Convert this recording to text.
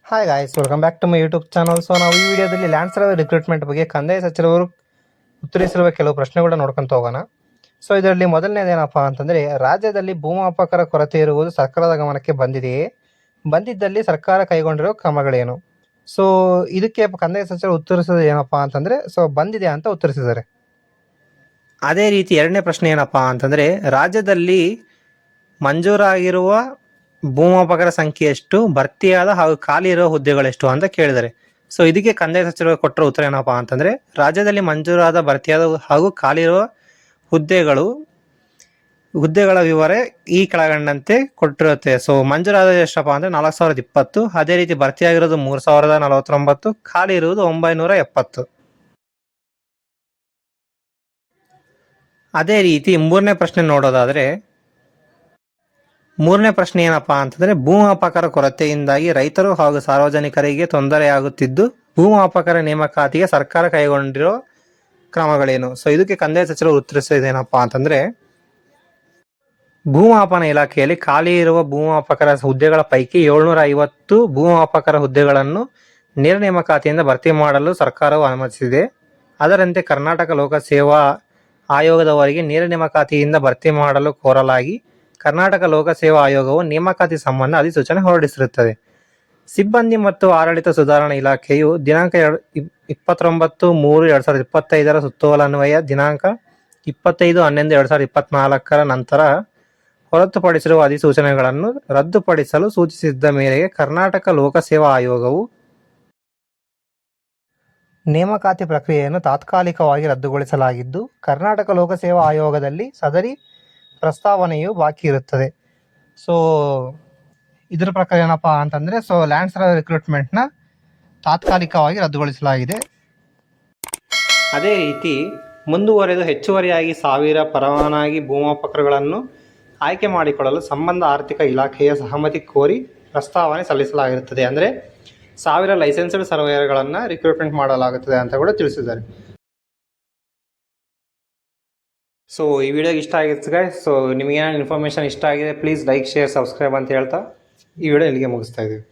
Hi guys, welcome back to my YouTube channel. So ನಾವು ಈ ವಿಡಿಯೋದಲ್ಲಿ ಲ್ಯಾಂಡ್ ಸರ್ವೆ ರಿಕ್ರೂಟ್ಮೆಂಟ್ ಬಗ್ಗೆ ಕಂದಾಯ ಸಚಿವರು ಉತ್ತರಿಸಿರುವ ಕೆಲವು ಪ್ರಶ್ನೆಗಳನ್ನ ನೋಡ್ಕೊಂತ ಹೋಗೋಣ. ಸೊ ಇದರಲ್ಲಿ ಮೊದಲನೇದೇನಪ್ಪ ಅಂತಂದರೆ, ರಾಜ್ಯದಲ್ಲಿ ಭೂಮಾಪಕರ ಕೊರತೆ ಇರುವುದು ಸರ್ಕಾರದ ಗಮನಕ್ಕೆ ಬಂದಿದೆಯೇ? ಬಂದಿದ್ದಲ್ಲಿ ಸರ್ಕಾರ ಕೈಗೊಂಡಿರೋ ಕ್ರಮಗಳೇನು? ಸೊ ಇದಕ್ಕೆ ಕಂದಾಯ ಸಚಿವರು ಉತ್ತರಿಸೋದು ಏನಪ್ಪ ಅಂತಂದರೆ, ಸೊ ಬಂದಿದೆ ಅಂತ ಉತ್ತರಿಸಿದ್ದಾರೆ. ಅದೇ ರೀತಿ ಎರಡನೇ ಪ್ರಶ್ನೆ ಏನಪ್ಪ ಅಂತಂದರೆ, ರಾಜ್ಯದಲ್ಲಿ ಮಂಜೂರಾಗಿರುವ ಭೂಮಾಪಕರ ಸಂಖ್ಯೆ ಎಷ್ಟು, ಭರ್ತಿಯಾದ ಹಾಗೂ ಖಾಲಿ ಇರುವ ಹುದ್ದೆಗಳೆಷ್ಟು ಅಂತ ಕೇಳಿದ್ದಾರೆ. ಸೊ ಇದಕ್ಕೆ ಕಂದಾಯ ಸಚಿವರು ಕೊಟ್ಟರೆ ಉತ್ತರ ಏನಪ್ಪ ಅಂತಂದರೆ, ರಾಜ್ಯದಲ್ಲಿ ಮಂಜೂರಾದ, ಭರ್ತಿಯಾದ ಹಾಗೂ ಖಾಲಿ ಇರುವ ಹುದ್ದೆಗಳ ವಿವರ ಈ ಕೆಳಗಂಡಂತೆ ಕೊಟ್ಟಿರುತ್ತೆ. ಸೊ ಮಂಜೂರಾದ ಎಷ್ಟಪ್ಪ ಅಂದರೆ 4020, ಅದೇ ರೀತಿ ಭರ್ತಿಯಾಗಿರೋದು 3049, ಖಾಲಿ ಇರುವುದು 970. ಅದೇ ರೀತಿ ಮೂರನೇ ಪ್ರಶ್ನೆ ನೋಡೋದಾದರೆ, ಮೂರನೇ ಪ್ರಶ್ನೆ ಏನಪ್ಪ ಅಂತಂದರೆ, ಭೂಮಾಪಕರ ಕೊರತೆಯಿಂದಾಗಿ ರೈತರು ಹಾಗೂ ಸಾರ್ವಜನಿಕರಿಗೆ ತೊಂದರೆಯಾಗುತ್ತಿದ್ದು ಭೂಮಾಪಕರ ನೇಮಕಾತಿಗೆ ಸರ್ಕಾರ ಕೈಗೊಂಡಿರೋ ಕ್ರಮಗಳೇನು? ಸೊ ಇದಕ್ಕೆ ಕಂದಾಯ ಸಚಿವರು ಉತ್ತರಿಸಿದೇನಪ್ಪ ಅಂತಂದರೆ, ಭೂಮಾಪನ ಇಲಾಖೆಯಲ್ಲಿ ಖಾಲಿ ಇರುವ ಭೂಮಾಪಕರ ಹುದ್ದೆಗಳ ಪೈಕಿ 750 ಭೂಮಾಪಕರ ಹುದ್ದೆಗಳನ್ನು ನೇರ ನೇಮಕಾತಿಯಿಂದ ಭರ್ತಿ ಮಾಡಲು ಸರ್ಕಾರವು ಅನುಮತಿಸಿದೆ. ಅದರಂತೆ ಕರ್ನಾಟಕ ಲೋಕಸೇವಾ ಆಯೋಗದವರಿಗೆ ನೇರ ನೇಮಕಾತಿಯಿಂದ ಭರ್ತಿ ಮಾಡಲು ಕೋರಲಾಗಿ ಕರ್ನಾಟಕ ಲೋಕಸೇವಾ ಆಯೋಗವು ನೇಮಕಾತಿ ಸಂಬಂಧ ಅಧಿಸೂಚನೆ ಹೊರಡಿಸಿರುತ್ತದೆ. ಸಿಬ್ಬಂದಿ ಮತ್ತು ಆಡಳಿತ ಸುಧಾರಣಾ ಇಲಾಖೆಯು ದಿನಾಂಕ 29/3/2025 ಸುತ್ತೋಲನ್ವಯ ದಿನಾಂಕ 25/11/2024 ನಂತರ ಹೊರತುಪಡಿಸಿರುವ ಅಧಿಸೂಚನೆಗಳನ್ನು ರದ್ದುಪಡಿಸಲು ಸೂಚಿಸಿದ್ದ ಮೇರೆಗೆ ಕರ್ನಾಟಕ ಲೋಕಸೇವಾ ಆಯೋಗವು ನೇಮಕಾತಿ ಪ್ರಕ್ರಿಯೆಯನ್ನು ತಾತ್ಕಾಲಿಕವಾಗಿ ರದ್ದುಗೊಳಿಸಲಾಗಿದ್ದು, ಕರ್ನಾಟಕ ಲೋಕಸೇವಾ ಆಯೋಗದಲ್ಲಿ ಸದರಿ ಪ್ರಸ್ತಾವನೆಯು ಬಾಕಿ ಇರುತ್ತದೆ. ಸೊ ಇದರ ಪ್ರಕಾರ ಏನಪ್ಪ ಅಂತಂದರೆ, ಸೊ ಲ್ಯಾಂಡ್ ಸರ್ವೆ ರಿಕ್ರೂಟ್ಮೆಂಟ್ನ ತಾತ್ಕಾಲಿಕವಾಗಿ ರದ್ದುಗೊಳಿಸಲಾಗಿದೆ. ಅದೇ ರೀತಿ ಮುಂದುವರೆದು ಹೆಚ್ಚುವರಿಯಾಗಿ 1000 ಪರವಾನಗಿ ಭೂಮಾಪಕರುಗಳನ್ನು ಆಯ್ಕೆ ಮಾಡಿಕೊಳ್ಳಲು ಸಂಬಂಧ ಆರ್ಥಿಕ ಇಲಾಖೆಯ ಸಹಮತಿ ಕೋರಿ ಪ್ರಸ್ತಾವನೆ ಸಲ್ಲಿಸಲಾಗಿರುತ್ತದೆ. ಅಂದರೆ 1000 ಲೈಸೆನ್ಸ್ಡ್ ಸರ್ವೇಯರ್ಗಳನ್ನು ರಿಕ್ರೂಟ್ಮೆಂಟ್ ಮಾಡಲಾಗುತ್ತದೆ ಅಂತ ಕೂಡ ತಿಳಿಸಿದ್ದಾರೆ. ಸೊ ಈ ವಿಡಿಯೋಗೆ ಇಷ್ಟ ಆಗಿತ್ತು ಗೈಸ್. ಸೊ ನಿಮಗೇನಾದ್ರು ಇನ್ಫಾರ್ಮೇಷನ್ ಇಷ್ಟ ಆಗಿದೆ, ಪ್ಲೀಸ್ ಲೈಕ್, ಶೇರ್, ಸಬ್ಸ್ಕ್ರೈಬ್ ಅಂತ ಹೇಳ್ತಾ ಈ ವಿಡಿಯೋ ಇಲ್ಲಿಗೆ ಮುಗಿಸ್ತಾ ಇದ್ದೀವಿ.